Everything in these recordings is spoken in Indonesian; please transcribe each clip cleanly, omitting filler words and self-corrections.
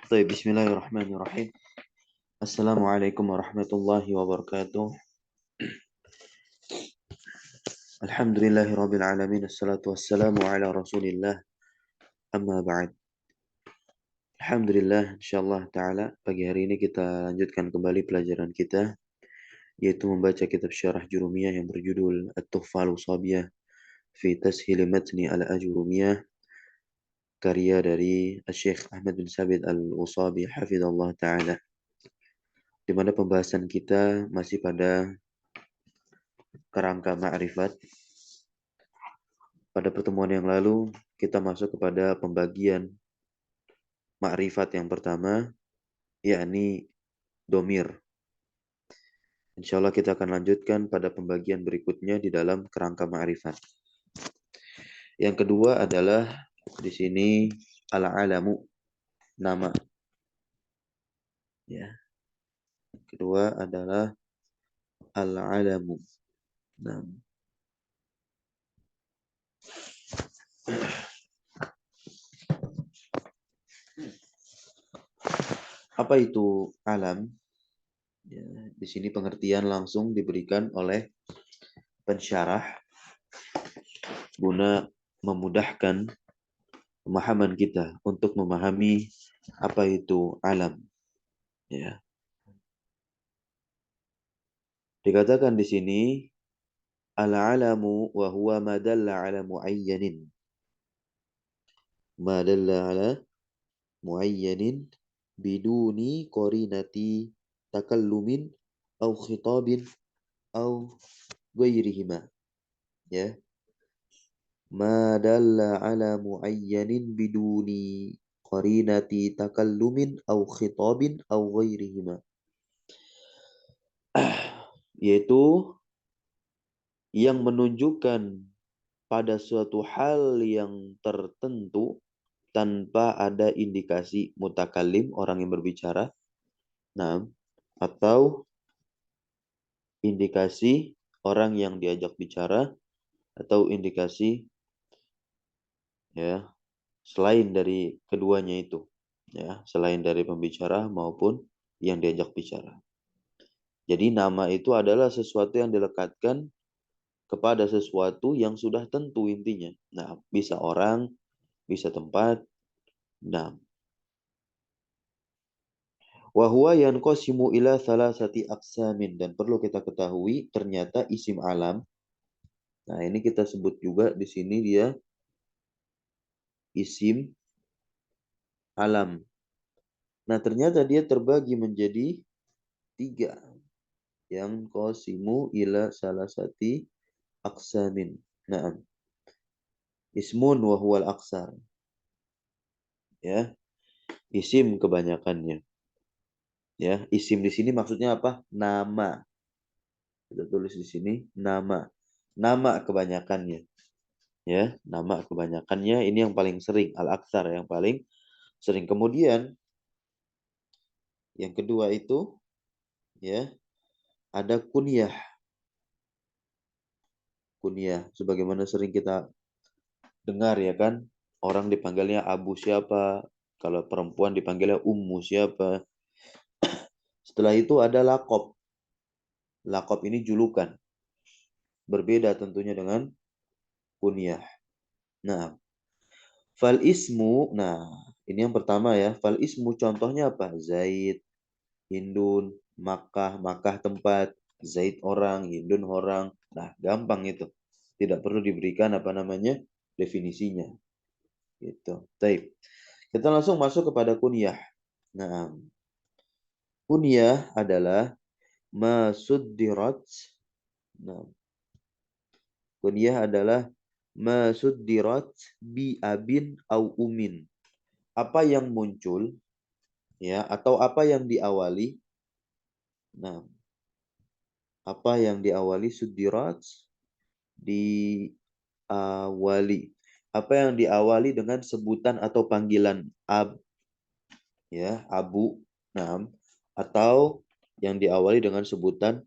طيب بسم الله الرحمن الرحيم. السلام عليكم ورحمة الله وبركاته. الحمد لله رب العالمين. الصلاة والسلام على رسول الله. أما بعد. Alhamdulillah, insyaallah ta'ala pagi hari ini kita lanjutkan kembali pelajaran kita, yaitu membaca kitab syarah Jurumiyah yang berjudul At-Tuhfah Al-Usabiyah fi Tashil Matni Al-Ajurumiyah, karya dari Syekh Ahmad bin Sabit Al-Usabi hafizallah ta'ala, di mana pembahasan kita masih pada kerangka ma'rifat. Pada pertemuan yang lalu, kita masuk kepada pembagian ma'rifat yang pertama, yakni domir. Insya Allah kita akan lanjutkan pada pembagian berikutnya di dalam kerangka ma'rifat. Yang kedua adalah di sini al-alamu, nama. Ya. Yang kedua adalah al-alamu, nama. Apa itu alam? Ya, di sini pengertian langsung diberikan oleh pensyarah guna memudahkan pemahaman kita untuk memahami apa itu alam. Ya. Dikatakan di sini al-alamu wa huwa ma dalla ala muayyanin. Ma dalla ala muayyanin biduni qarinati takallumin au khitabin au ghairihima. Ya. Ma dalla ala muayyanin biduni qarinati takallumin au khitabin au ghairihima. Yaitu yang menunjukkan pada suatu hal yang tertentu tanpa ada indikasi mutakalim, orang yang berbicara, nah, atau indikasi orang yang diajak bicara, atau indikasi ya selain dari keduanya itu, ya selain dari pembicara maupun yang diajak bicara. Jadi nama itu adalah sesuatu yang dilekatkan kepada sesuatu yang sudah tentu intinya. Nah, bisa orang, bisa tempat. Nah, wa huwa yanqasimu ila thalathati aqsamin, dan perlu kita ketahui ternyata isim alam. Nah, ini kita sebut juga di sini dia isim alam. Nah, ternyata dia terbagi menjadi 3. Yang qasimu ila salasati aqsamin. Nah, ismun wa huwal aksar. Ya, isim kebanyakannya. Ya, isim di sini maksudnya apa? Nama. Kita tulis di sini nama. Nama kebanyakannya. Ya, nama kebanyakannya ini yang paling sering, al-aksar yang paling sering. Kemudian yang kedua itu ya, ada kunyah. Kunyah sebagaimana sering kita dengar ya kan, orang dipanggilnya Abu siapa, kalau perempuan dipanggilnya Ummu siapa. Setelah itu ada lakob. Lakob ini julukan. Berbeda tentunya dengan kunyah. Nah, fal ismu, nah ini yang pertama ya. Fal ismu contohnya apa? Zaid, Hindun, Makkah, Makkah tempat, Zaid orang, Hindun orang. Nah, gampang itu. Tidak perlu diberikan apa namanya definisinya. Gitu. Baik. Kita langsung masuk kepada kunyah. Nah, kunyah adalah masuddirat. Nah, kunyah adalah masuddirat bi abin au umin. Apa yang muncul ya atau apa yang diawali. Nah, apa yang diawali suddirat diawali. Apa yang diawali dengan sebutan atau panggilan ab ya, abu, nah, atau yang diawali dengan sebutan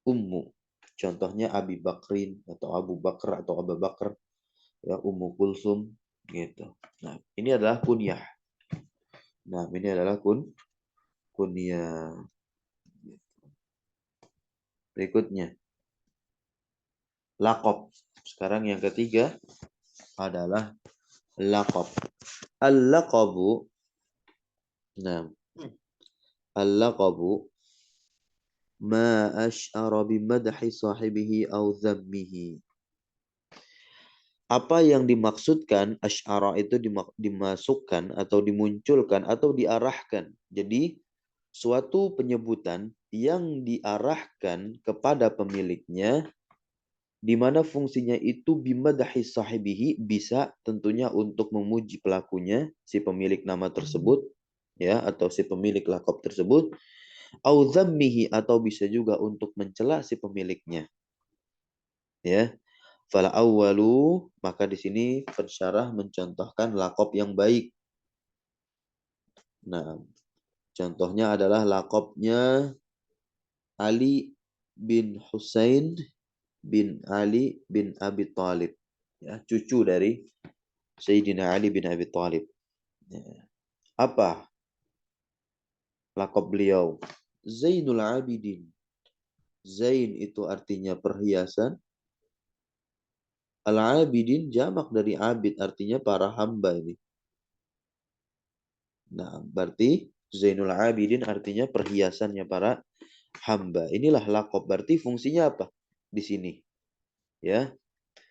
ummu. Contohnya Abi Bakrin atau Abu Bakar atau Abu Bakar, ya Ummu Kulsum gitu. Nah, ini adalah kunyah. Nah, ini adalah kunyah. Berikutnya, laqab. Sekarang yang ketiga adalah laqab. Al-laqabu. Nah, al-laqabu ma asy'ara bimadhi sahibihi aw dhammihi. Apa yang dimaksudkan asy'ara itu dimasukkan atau dimunculkan atau diarahkan. Jadi suatu penyebutan yang diarahkan kepada pemiliknya di mana fungsinya itu bimadhi sahibihi, bisa tentunya untuk memuji pelakunya, si pemilik nama tersebut, ya, atau si pemilik laqab tersebut, au dzammihi, atau bisa juga untuk mencela si pemiliknya, ya. Fala awwalu, maka di sini pensyarah mencontohkan laqab yang baik. Nah, contohnya adalah laqabnya Ali bin Husain bin Ali bin Abi Thalib, ya, cucu dari Sayyidina Ali bin Abi Thalib. Ya. Apa laqab beliau? Zainul Abidin. Zain itu artinya perhiasan. Al-Abidin jamak dari abid, artinya para hamba ini. Nah, berarti Zainul Abidin artinya perhiasannya para hamba. Inilah laqab. Berarti fungsinya apa di sini? Ya,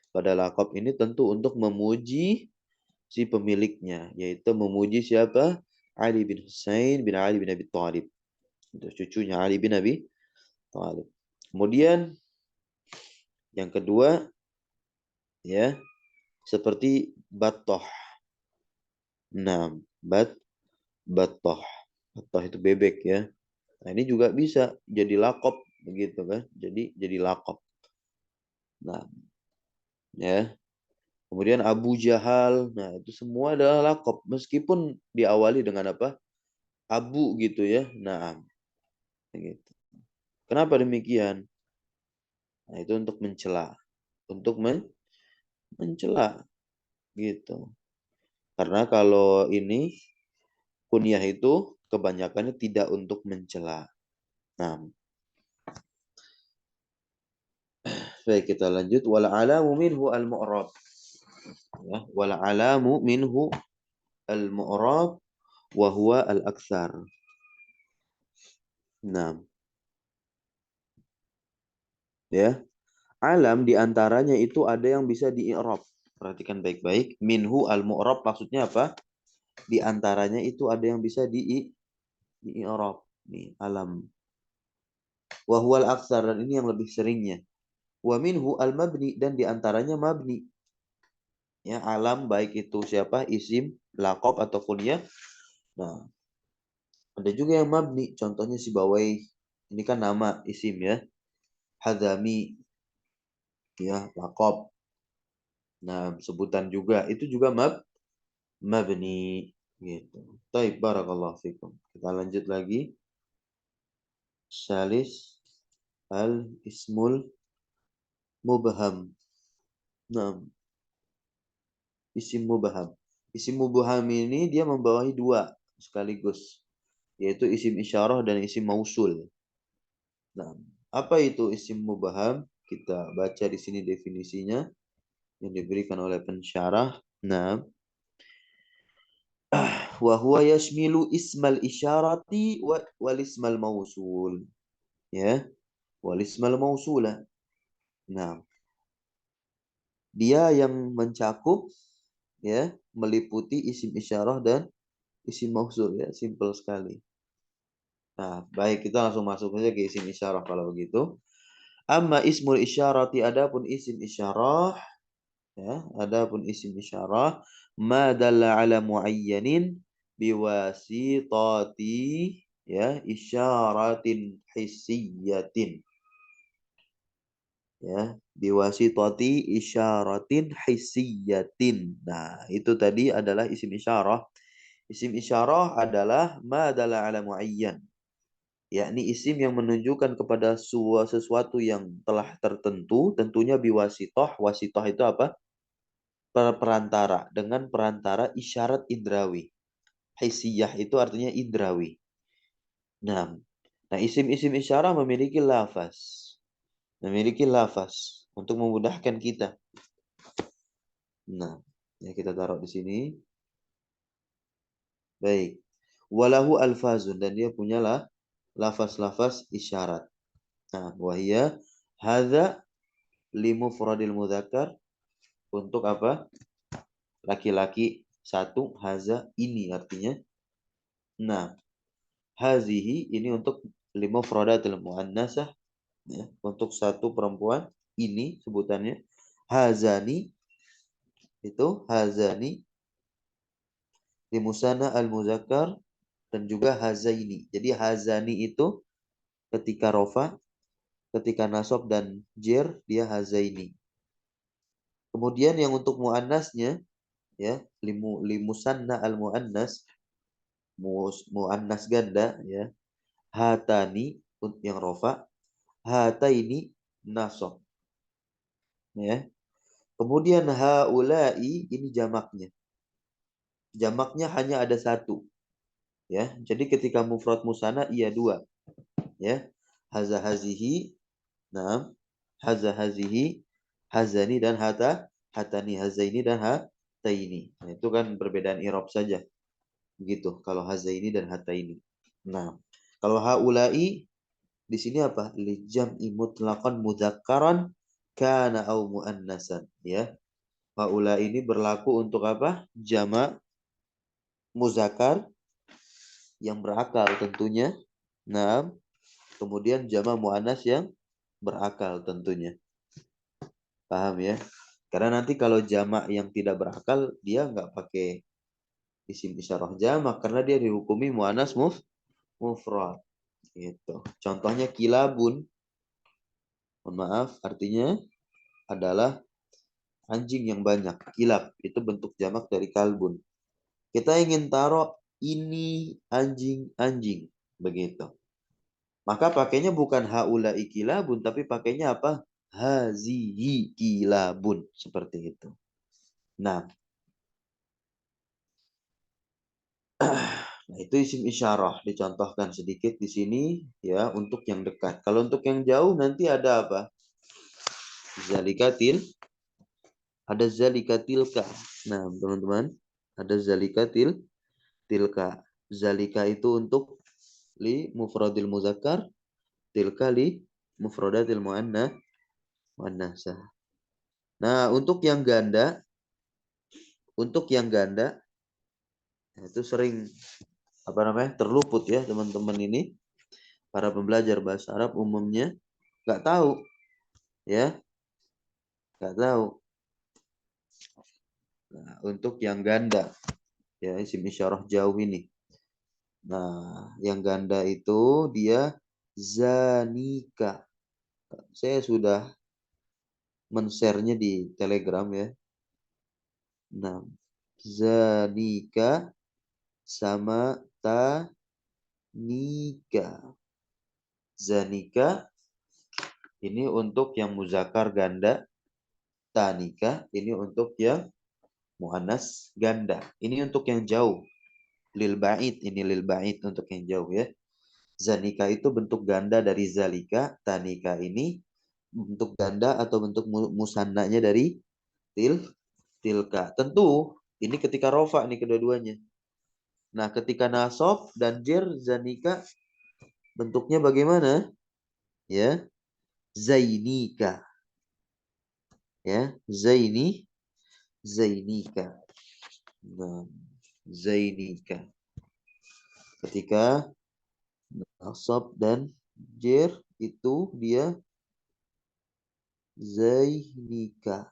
pada laqab ini tentu untuk memuji si pemiliknya, yaitu memuji siapa? Ali bin Husain bin Ali bin Abi Thalib. Itu cucunya Ali bin Abi Thalib. Kemudian yang kedua, ya, seperti batoh. Nah, batoh. Batoh itu bebek, ya. Nah, ini juga bisa jadi lakop begitu kan. Jadi lakop. Nah, ya. Kemudian Abu Jahal. Nah, itu semua adalah lakop meskipun diawali dengan apa? Abu gitu, ya. Nah, gitu. Kenapa demikian? Nah, itu untuk mencela. Untuk mencela gitu. Karena kalau ini kunyah itu kebanyakannya tidak untuk mencela. Nah, baik, kita lanjut. Wal alamu minhu al-mu'rab. Ya, wal alamu minhu al-mu'rab wa huwa al-aktsar. Nah, ya. Alam diantaranya itu ada yang bisa di-i'rab. Perhatikan baik-baik. Minhu al-mu'rab maksudnya apa? Di antaranya itu ada yang bisa di-i'rab. Nih, alam. Wa huwa al-aktsar, dan ini yang lebih seringnya. Wa minhu al-mabni, dan di antaranya mabni. Ya, alam baik itu siapa? Isim, laqab atau kunyah. Nah, ada juga yang mabni. Contohnya si Bawai. Ini kan nama isim, ya. Hadami, ya, laqab. Nah, sebutan juga. Itu juga mabni. Gitu. Taib, barakallahu fikum. Kita lanjut lagi. Salis al-ismul mubham. Nah, isim mubham. Isim mubham ini dia membawahi dua sekaligus, yaitu isim isyarah dan isim mausul. Nah, apa itu isim mubham? Kita baca di sini definisinya yang diberikan oleh pensyarah. Nah, wa huwa yashmilu ismal isyarati wal ismal mausul. Ya, wal ismal mausula. Nah, dia yang mencakup, ya, meliputi isim isyarah dan isim mausul, ya, simple sekali. Nah, baik, kita langsung masuk saja ke isim isyarah kalau begitu. Amma ismul isyarati, adapun isim isyarah, ya, adapun isim isyarah, ma dalla ala muayyanin biwasitati, ya, isyaratin hissiyatin. Ya, biwasitati isyaratin hissiyatin. Nah, itu tadi adalah isim isyarah. Isim isyarah adalah ma dalla ala muayyan, yakni isim yang menunjukkan kepada sesuatu yang telah tertentu, tentunya biwasitoh. Wasitoh itu apa? Perantara, dengan perantara isyarat indrawi. Hissiyah itu artinya indrawi. Nah, isim-isim isyarah memiliki lafaz. Memiliki lafaz untuk memudahkan kita. Nah, ya kita taruh di sini. Baik. Walahu alfazun, dan dia punyalah lafaz-lafaz isyarat. Nah, wahia hadza limufradil mudzakkar, untuk apa? Laki-laki satu, haza ini artinya. Nah, hazihi ini untuk limufradatil muannasah, ya, untuk satu perempuan, ini sebutannya. Hazani itu hazani limusana al muzakkar, dan juga hazaini. Jadi hazani itu ketika rofa, ketika nasab dan jer dia hazaini. Kemudian yang untuk muannasnya, ya, limusanna al muannas, muannas ganda, ya, hatani yang rofa, hataini nasab, ya. Kemudian haulai ini jamaknya. Jamaknya hanya ada satu, ya. Jadi ketika mufrad musanna iya dua, ya. Haza hazihi, nah, haza hazihi, hazani dan hatani, hazaini dan hataini. Nah, itu kan perbedaan i'rab saja. Begitu kalau hazaini dan hataini. Nah, kalau haulai di sini apa? Li jam'i mutlaqan mudzakkaran kana au muannasan, ya. Haula ini berlaku untuk apa? Jama' muzakkar yang berakal tentunya. Nah, kemudian jama' muannas yang berakal tentunya. Paham ya? Karena nanti kalau jama' yang tidak berakal, dia nggak pakai isim isyarah jama' karena dia dihukumi muannas mufrad. Gitu. Contohnya kilabun. Mohon maaf, artinya adalah anjing yang banyak. Kilab itu bentuk jamak dari kalbun. Kita ingin taruh ini anjing-anjing. Begitu. Maka pakainya bukan haula'i kilabun, tapi pakainya apa? Hazihi kilabun. Seperti itu. Nah, nah itu isim isyarah. Dicontohkan sedikit di sini, ya, untuk yang dekat. Kalau untuk yang jauh nanti ada apa? Zalikatil. Ada zalikatilka. Nah, teman-teman, ada tilka. Zalika itu untuk li mufradil muzakkar, tilka li mufradatil muannasah. Nah, untuk yang ganda itu sering apa namanya? Terluput ya, teman-teman ini. Para pembelajar bahasa Arab umumnya nggak tahu, ya, nggak tahu. Nah, untuk yang ganda, ya, isim isyarah jauh ini. Nah, yang ganda itu dia zanika. Saya sudah men-share-nya di Telegram, ya. Nah, zanika sama tanika. Zanika ini untuk yang muzakkar ganda, tanika ini untuk yang muannas ganda. Ini untuk yang jauh. Lil ba'id, ini lil ba'id untuk yang jauh, ya. Zanika itu bentuk ganda dari zalika, tanika ini bentuk ganda atau bentuk musannanya dari tilka. Tentu ini ketika rofa nih kedua-duanya. Nah, ketika nasab dan jer zanika bentuknya bagaimana? Ya, zainika. Ya, zainika. Nah, zainika. Ketika nasab dan jer itu dia zainika.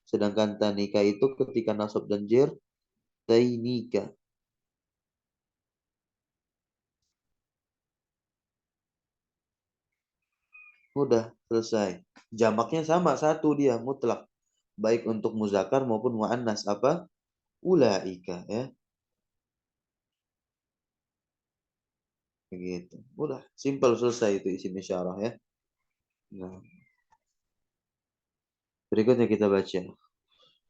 Sedangkan tanika itu ketika nasab dan jer tainika. Udah selesai. Jamaknya sama satu dia mutlak. Baik untuk muzakkar maupun muannas apa? Ulaika, ya. Begitu. Udah simpel selesai itu isim isyarah, ya. Nah, berikutnya kita baca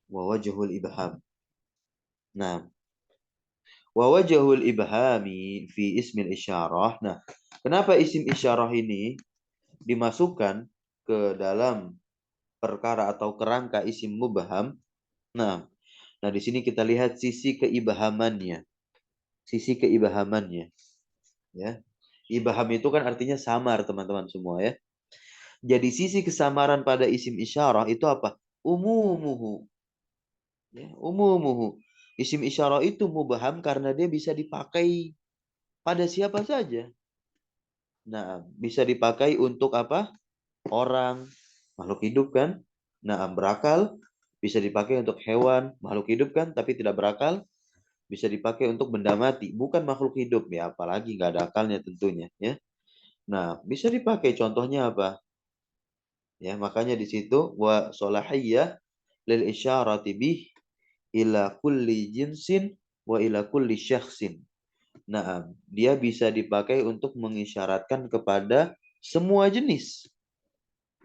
wa wajhul ibham. Nah, Wa wajhul ibhami fi ismil isyarah. Nah, kenapa isim isyarah ini dimasukkan ke dalam perkara atau kerangka isim mubham? Nah, di sini kita lihat sisi keibahamannya. Sisi keibahamannya, ya. Ibham itu kan artinya samar, teman-teman semua, ya. Jadi sisi kesamaran pada isim isyarah itu apa? Umumuhu. Ya, umumuhu. Isim isyarah itu mubham karena dia bisa dipakai pada siapa saja. Nah, bisa dipakai untuk apa? Orang, makhluk hidup kan? Nah, berakal bisa dipakai untuk hewan, makhluk hidup kan, tapi tidak berakal. Bisa dipakai untuk benda mati, bukan makhluk hidup ya, apalagi nggak ada akalnya tentunya, ya. Nah, bisa dipakai contohnya apa? Ya, makanya di situ wa solahiyah lil isyarati bih ila kulli jinsin wa ila kulli syakhsin. Nah, dia bisa dipakai untuk mengisyaratkan kepada semua jenis.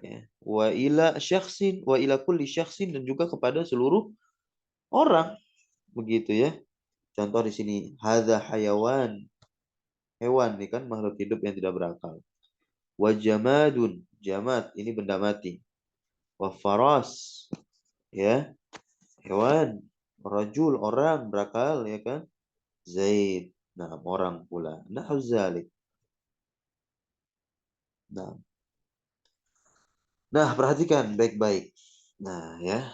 Ya. Wa ila syakhsin wa ila kulli syakhsin, dan juga kepada seluruh orang. Begitu ya. Contoh di sini hadza hayawan. Hewan ini kan makhluk hidup yang tidak berakal. Wa jamadun, jamad ini benda mati. Wa faras, ya, hewan. Rajul, orang berakal, ya kan. Zaid, nah, orang pula. Nahu zalik. Nah, perhatikan baik-baik. Nah, ya.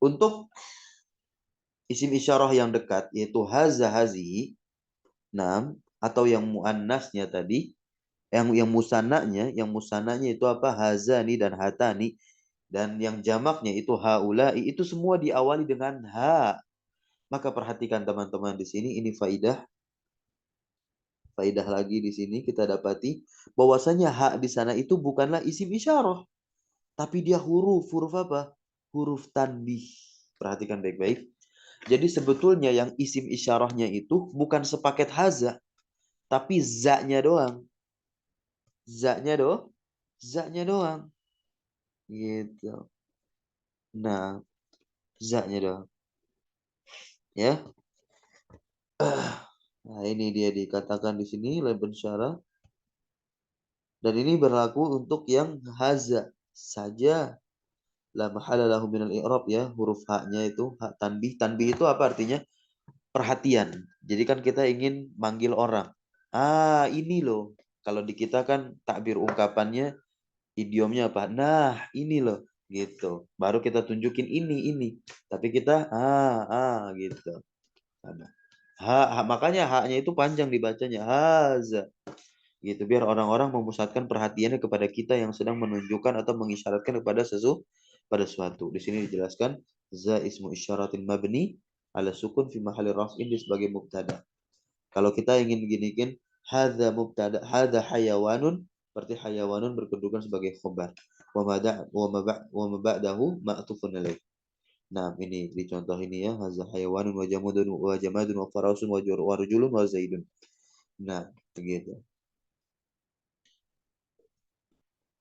Untuk isim isyarah yang dekat yaitu haza hazihi, nah, atau yang muannasnya tadi, yang musananya itu apa? Hazani dan hatani, dan yang jamaknya itu haulai, itu semua diawali dengan ha. Maka perhatikan teman-teman di sini, ini faidah lagi di sini kita dapati bahwasanya ha di sana itu bukanlah isim isyarah, tapi dia huruf apa? Huruf tanbih. Perhatikan baik-baik. Jadi sebetulnya yang isim isyarahnya itu bukan sepaket haza, tapi za-nya doang. Za-nya doang. Za-nya doang. Gitu. Nah, za-nya doang. Ya. Nah, ini dia dikatakan di sini leben syarah. Dan ini berlaku untuk yang haza saja. La mahala lahu minal i'rab, ya, huruf ha-nya itu hak tanbih. Tanbih itu apa artinya? Perhatian. Jadi kan kita ingin manggil orang. Ah, ini loh. Kalau di kita kan takbir ungkapannya, idiomnya apa? Nah, ini loh. Gitu. Baru kita tunjukin ini. Tapi kita gitu. Makanya haknya itu panjang dibacanya. Haza. Gitu, biar orang-orang memusatkan perhatiannya kepada kita yang sedang menunjukkan atau mengisyaratkan kepada pada suatu. Di sini dijelaskan za ismu isyaratin mabni ala sukun fi mahalli raf'in sebagai mubtada. Kalau kita ingin ginikin hadza mubtada, hadza hayawanun, berarti hayawanun berkedudukan sebagai khobar. Wa ma ba'dahu ma'tufun alaih. Nah, ini di contoh ini ya, hadza hayawanun wa jamadun wa farasun wa rajulun wa zaidun. Nah, begitu.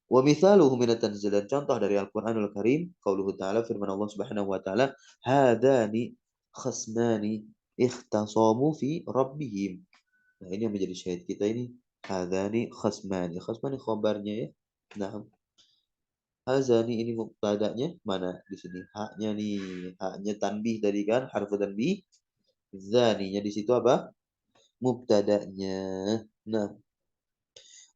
Wa mithaluhu minat tanzil, dan contoh dari Al-Qur'anul Karim, qauluhu ta'ala, firman Allah Subhanahu wa taala, hadani khasmani ikhtasamu fi rabbihim. Nah, ini yang menjadi syahid kita ini, hadani khasmani. Khasmani khabarnya ya. Nah, hazani ini mubtada'nya mana di sini? Haknya nih, haknya tanbih tadi kan, harfu tanbih. Zaninya di situ apa? Mubtada'nya. Nah,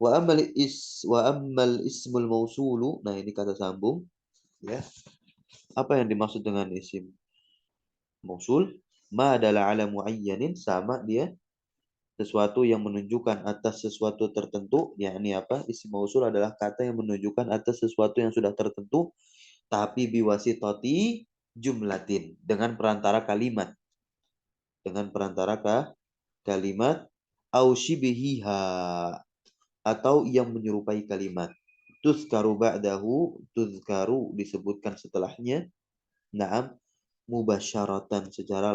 wa ammal ismul mausulu. Nah, ini kata sambung, ya. Apa yang dimaksud dengan isim mausul? Ma adalah ala muayyanin, sama dia sesuatu yang menunjukkan atas sesuatu tertentu. Yakni apa? Isim mausul adalah kata yang menunjukkan atas sesuatu yang sudah tertentu, tapi biwasitoti jumlatin, dengan perantara kalimat. Dengan perantara kalimat au shibihiha, atau yang menyerupai kalimat. Tuzkaru ba'dahu, tuzkaru disebutkan setelahnya. Naam, mubasyaratan secara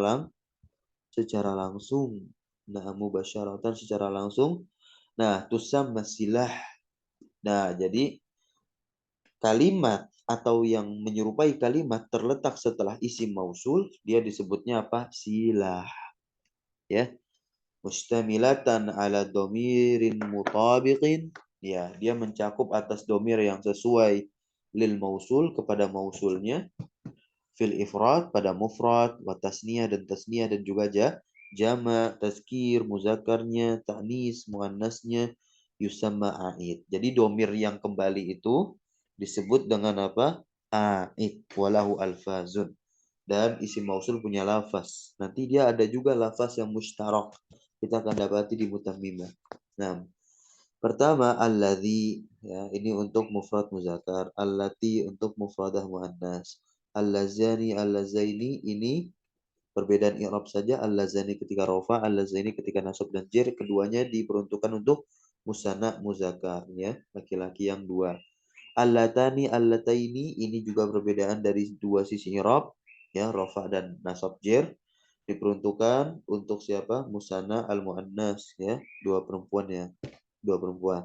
langsung. Nah, mubasyaratan secara langsung. Nah, tusamma silah. Nah, jadi kalimat atau yang menyerupai kalimat terletak setelah isim mausul, dia disebutnya apa? Silah. ya. Mustamilatan ala domirin mutabiqin, ya, dia mencakup atas domir yang sesuai lil mausul kepada mausulnya, fil ifrad pada mufrad, wa tasniyah dan tasniyah, dan juga jama, tazkir, muzakarnya, ta'nis, muannasnya, yusamma aid. Jadi domir yang kembali itu disebut dengan apa? Aid. Walahu alfazun. Dan isim mausul punya lafaz. Nanti dia ada juga lafaz yang mustarak. Kita akan dapati di mutammimah. Nah, pertama alladzi, ya, ini untuk mufrad muzakkar, allati untuk mufradah muannas, allazani allazaini ini perbedaan i'rab saja, allazani ketika rafa, allazaini ketika nasab dan jar, keduanya diperuntukkan untuk musanna muzakkar, ya, laki-laki yang dua. Allatani allataini ini juga perbedaan dari dua sisi i'rab, ya, rafa dan nasab jar, diperuntukkan untuk siapa? Musanna al muannas, ya, dua perempuan, ya, dua perempuan.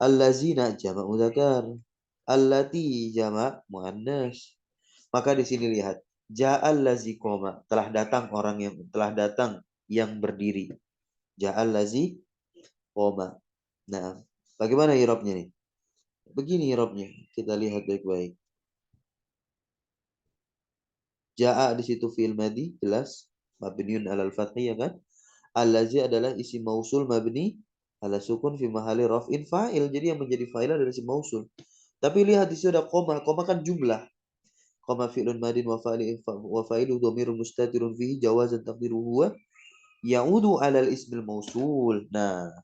Allazina jamak muzakkar. Allati jamak muannas. Maka di sini lihat, ja'al lazi koma, telah datang orang yang telah datang yang berdiri. Ja'al lazi koma. Nah, bagaimana irobnya nih? Begini irobnya, kita lihat baik-baik. Ja'a di situ fi'il madhi, jelas, mabniun alal fathi, ya kan? Allazi adalah isim mausul mabni ala sukun fi mahali raf'in fa'il. Jadi yang menjadi fa'il adalah isim mausul. Tapi lihat di situ ada koma. Koma kan jumlah. Koma fi'lun madin wa fa'ilu dhamirun mustatirun fihi jawazan taqdiru huwa ya'udu 'alal ismil mausul. Nah,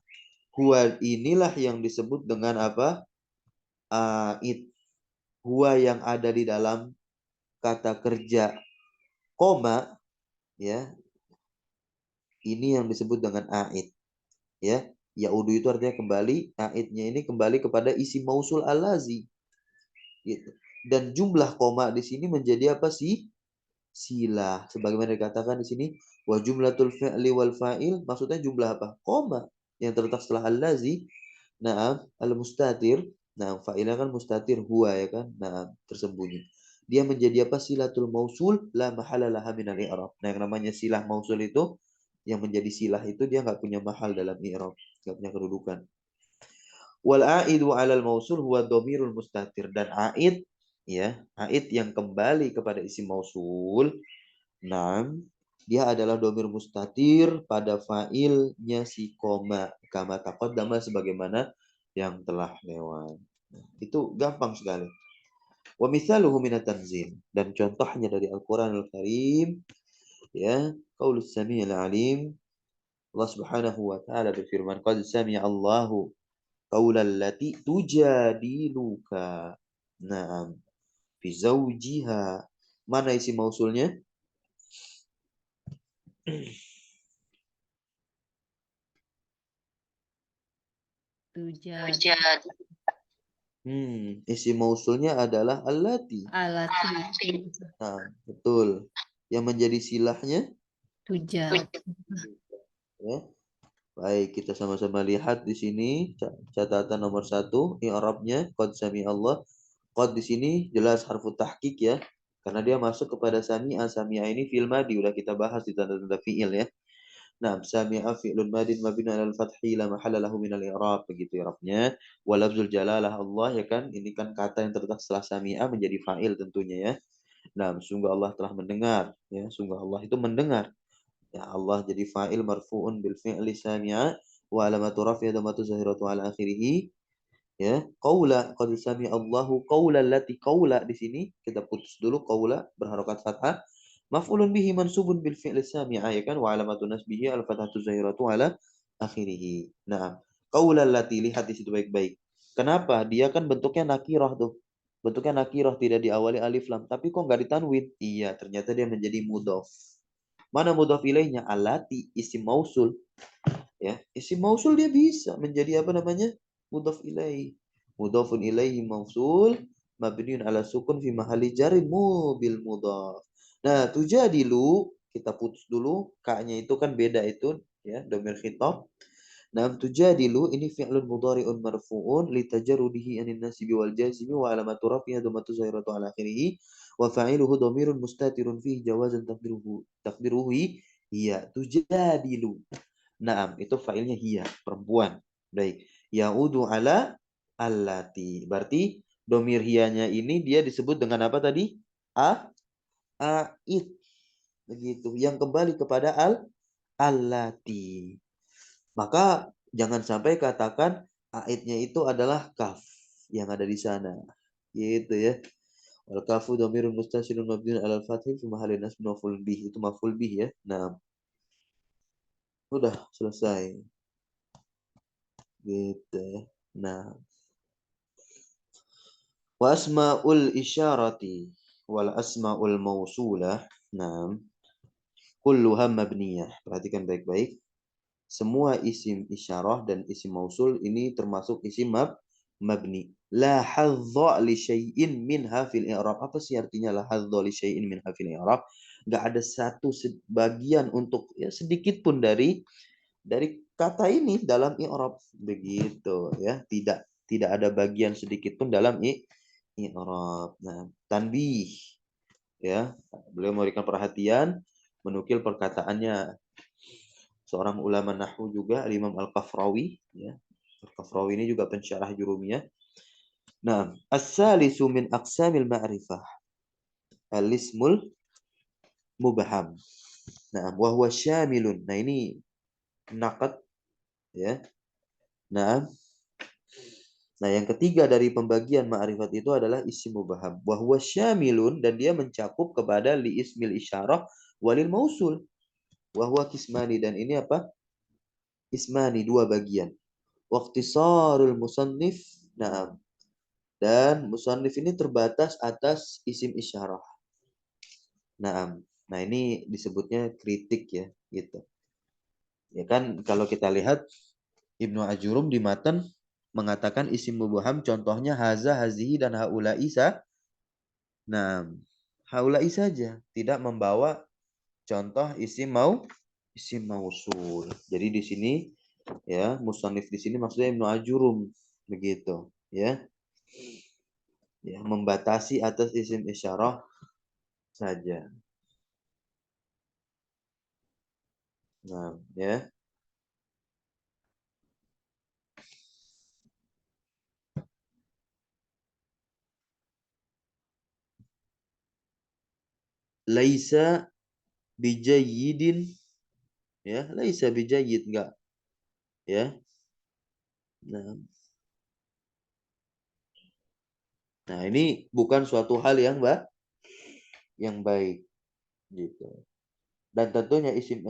huwa inilah yang disebut dengan apa? Aid. Huwa yang ada di dalam kata kerja koma, ya. Ini yang disebut dengan aid, ya. Ya'udu itu artinya kembali, aidnya ini kembali kepada isim mausul allazi. Gitu. Dan jumlah koma di sini menjadi apa sih? Silah. Sebagaimana dikatakan di sini, wa jumlatul fi'li wal fa'il, maksudnya jumlah apa? Koma yang terletak setelah allazi. Naam, al-mustatir. Nah, fa'ilnya kan mustatir huwa, ya kan? Nah, tersembunyi. Dia menjadi apa? Silatul mausul la mahala laha minal i'rab. Nah, yang namanya silah mausul itu, yang menjadi silah itu dia nggak punya mahal dalam i'rab, nggak punya kedudukan. Wal aidu 'alal mausul huwa dhamirul mustatir, dan aid, ya, aid yang kembali kepada isim mausul. Nam, dia adalah domir mustatir pada fa'ilnya si koma, kama taqaddama, sebagaimana yang telah lewat. Nah, itu gampang sekali. Wa mithaluhu minat tanzil, dan contohnya dari Al-Qur'anul Karim, ya, qaulus sami'il alim. Allah Subhanahu wa taala berfirman, qad sami'a Allahu qaulal lati tujadiluka. Naam, fi zawjiha. Mana isi mausulnya? Tujad. Isi mausulnya adalah allati. Alati. Nah, betul. Yang menjadi silahnya? Tujad. Ya. Baik, kita sama-sama lihat di sini catatan nomor 1, i'rabnya qad sami Allah. Qad di sini jelas harfu tahqiq, ya. Karena dia masuk kepada sami'a. Sami'a ini fi'il madi, udah kita bahas di tanda-tanda fi'il, ya. Nah, sami'a fi'lun madin mabni 'alal fathi la mahalla lahu minal i'rab, begitu i'rabnya. Wa lafzul jalalah Allah, ya kan? Ini kan kata yang terletak setelah sami'a menjadi fa'il tentunya, ya. Nah, sungguh Allah telah mendengar, ya. Sungguh Allah itu mendengar. Ya, Allah jadi fa'il marfu'un bil fi'li sami'a wa alamatu raf'i dhamatu zahiratu ala akhirih, ya. Qaula qad sami'a Allahu qaula allati, qaula di sini kita putus dulu, qaula berharokat fathah. Maf'ulun bihi mansubun bil fi'li sami'a, ya kan? Wa alamatu nasbihi al fathatu zahiratu ala akhirih. Nah, qaula allati, lihat di situ baik-baik. Kenapa? Dia kan bentuknya nakirah tuh. Bentuknya nakirah, tidak diawali alif lam, tapi kok nggak ditanwin? Iya, ternyata dia menjadi mudhof. Mana mudhof ilaihnya? Alati, isim mausul. Ya, isim mausul dia bisa menjadi apa namanya? Mudhof ilaih. Mudhofun ilaihi mausul mabniun ala sukun fi mahalli jarin bil mudhaf. Nah, tujadilu kita putus dulu, ka-nya itu kan beda itu, ya, domir khitab. Nah, tujadilu ini fi'lun mudhari'un marfu'un li tajarrudihi anin nasibi wal jazmi wa alamatu rafihi dhammatu zahiratu ala akhirih wa fa'iluhu dhamirun mustatirun fihi jawazan taqdiruhu hiya tujadilu. Naam, itu fa'ilnya hiya, perempuan. Baik. Ya'udu ala allati. Berarti domir hiyanya ini dia disebut dengan apa tadi? A'id. Begitu. Yang kembali kepada allati. Maka jangan sampai katakan aidnya itu adalah kaf yang ada di sana. Gitu ya. Wal kafu dhamirun mustatirun mabniun 'alal fathi fi mahalli nasb maf'ul bih. Itu maf'ul bih ya. Nah, udah selesai. Gitu ya. Nah, wa asma'ul isyarati wal asma'ul mausulah. Nah, kulluha mabniyah. Perhatikan baik-baik. Semua isim isyarah dan isim mausul ini termasuk isim mabni. La hadza li syai'in minha fil i'rab. Apa sih artinya la hadza li syai'in minha fil i'rab? Enggak ada satu bagian untuk ya sedikit pun dari kata ini dalam i'rab. Begitu ya. Tidak ada bagian sedikit pun dalam i'rab. Nah, tanbih ya. Beliau memberikan perhatian menukil perkataannya seorang ulama nahwu juga, Imam Al-Kafrawi ya. Al-Kafrawi ini juga pensyarah Jurumiyah. Nah, as-salisu min aqsamil ma'rifah al-ismul mubham. Nah, wa huwa syamilun. Nah, ini naqad ya. Nah, yang ketiga dari pembagian ma'rifat itu adalah isim mubham. Wa huwa syamilun dan dia mencakup kepada li ismil isyarah walil mausul. Wa huwa kismani dan ini apa? Ismani, dua bagian. Waqtisarul musannif. Nah, dan musannif ini terbatas atas isim isyarah. Nah, ini disebutnya kritik ya, gitu. Ya kan kalau kita lihat Ibnu Ajurum di matan mengatakan isim mubham contohnya haza, hazihi dan haula'i Nah, haula'i saja, tidak membawa contoh isim mausul. Jadi di sini ya, musannif di sini maksudnya Ibnu Ajurum begitu, ya. Ya, membatasi atas isim isyarah saja. Nah, ya. Laisa bijayyidin ya, laisa bijayyid enggak ya. Nah, ini bukan suatu hal yang baik gitu. Dan tentunya isim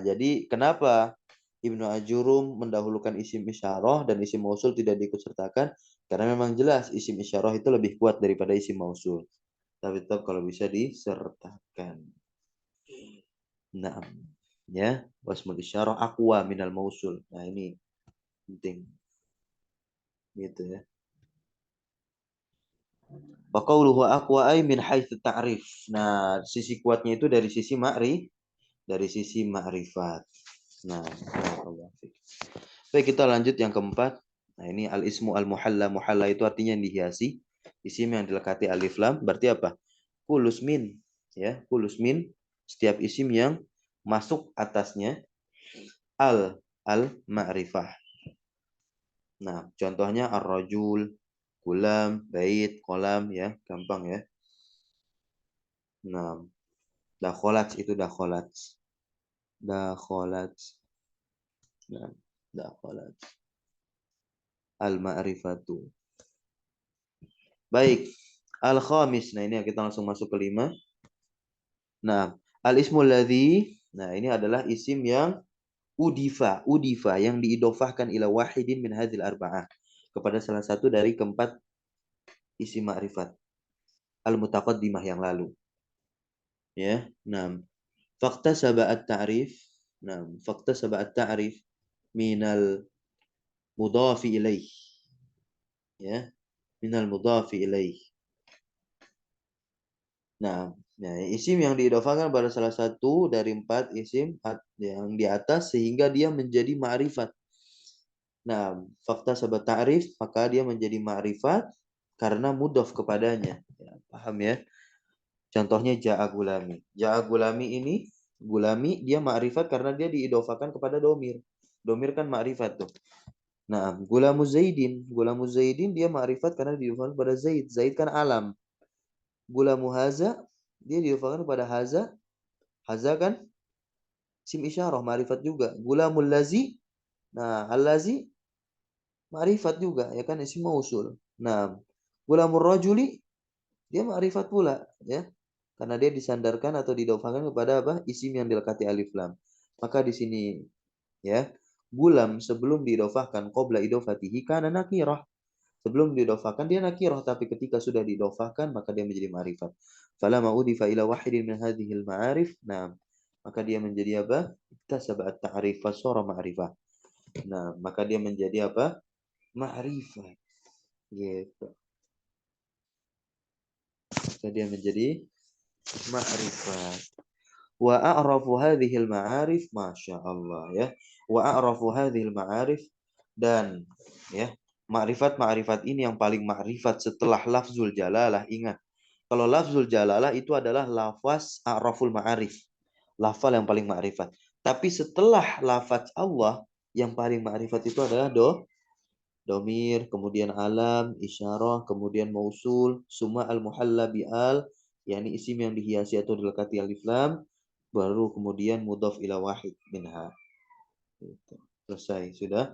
jadi kenapa Ibnu Ajurum mendahulukan isim isyarah dan isim mausul tidak diikutsertakan? Karena memang jelas isim isyarah itu lebih kuat daripada isim mausul. Tapi tetap kalau bisa disertakan. Nah, ya, wasmul isyarah aqwa minal mausul. Nah, ini penting gitu ya. Wa qawluhu aqwa ay min haitsu ta'rif. Nah, sisi kuatnya itu dari sisi ma'rifat. Nah, baik kita lanjut yang keempat. Nah, ini al-ismu al-muhalla. Muhalla itu artinya yang dihiasi. Isim yang dilekati alif lam berarti apa? Kulus min, ya, kulus min setiap isim yang masuk atasnya al-ma'rifah. Nah, contohnya ar-rajul, kulam, bait, kolam ya, gampang ya. Nah, dakholat itu dakholat. Dakholat. Nah, dakholat. Al-ma'rifatu. Baik. Al-khamis. Nah, ini kita langsung masuk ke 5. Nah, al-ismul ladzi. Nah, ini adalah isim yang udifa yang diidofahkan ila wahidin min hadzal arba'ah kepada salah satu dari keempat isim ma'rifat al-mutaqaddimah yang lalu. Ya. Nah, fakta sab'at ta'rif. Nah, fakta sab'at ta'rif minal mudhafi ilaih. Ya, minal mudhafi ilaih. Nah, isim yang diidofahkan pada salah satu dari 4 isim yang di atas sehingga dia menjadi ma'rifat. Nah, fakta sabat ta'rif maka dia menjadi ma'rifat karena mudhof kepadanya. Ya, paham ya? Contohnya ja'a gulami. Ja'a gulami ini Gulami dia ma'rifat karena dia diidofakan kepada domir. Domir kan ma'rifat tuh. Nah, gulamu Zaidin. Gulamu Zaidin dia ma'rifat karena diidofakan kepada Zaid. Zaid kan alam. Gulamu Haza dia diidofakan kepada Haza. Haza kan isim isyarah ma'rifat juga. Gulamul Lazi. Nah, Al-Lazi ma'rifat juga ya kan isim mausul. Nah, gulamur rajuli dia ma'rifat pula ya. Karena dia disandarkan atau didofakan kepada apa? Isim yang dilekati alif lam. Maka di sini ya, gulam sebelum didofahkan qabla idofatihi kana nakirah. Sebelum didofahkan dia nakirah, tapi ketika sudah didofahkan maka dia menjadi ma'rifat. Falamma udifa ila wahidin min hadhil ma'arif. Nah, maka dia menjadi apa? Iktasaba at-ta'rif fasara ma'rifah. Nah, maka dia menjadi apa? Ma'rifat. Gitu. Maka dia menjadi ma'rifat. Wa a'rafu hadhil ma'arif, masya Allah ya. Wa a'rafu hadhil ma'arif, dan ya, ma'rifat-ma'rifat ini yang paling ma'rifat setelah lafzul jalalah. Ingat, kalau lafzul jalalah itu adalah lafaz a'raful ma'arif, lafal yang paling ma'rifat. Tapi setelah lafaz Allah, yang paling ma'rifat itu adalah domir, kemudian alam, isyarah, kemudian mausul, summa al-muhalla bi'al, yakni isim yang dihiasi atau dilekati alif lam, baru kemudian mudhaf ila wahid minha. Gitu. Selesai sudah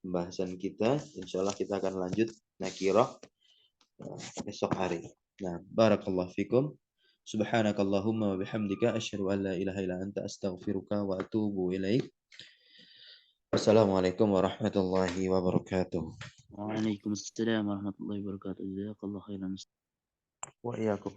pembahasan kita. Insyaallah kita akan lanjut nakirah esok hari. Nah, barakallahu fikum. Subhanakallahumma wa bihamdika asyhadu an la ilaha illa anta astaghfiruka wa atubu ilaik. Wassalamualaikum warahmatullahi wabarakatuh. Waalaikumsalam warahmatullahi wabarakatuh. Jazakallah khairan. Wa iyyakum.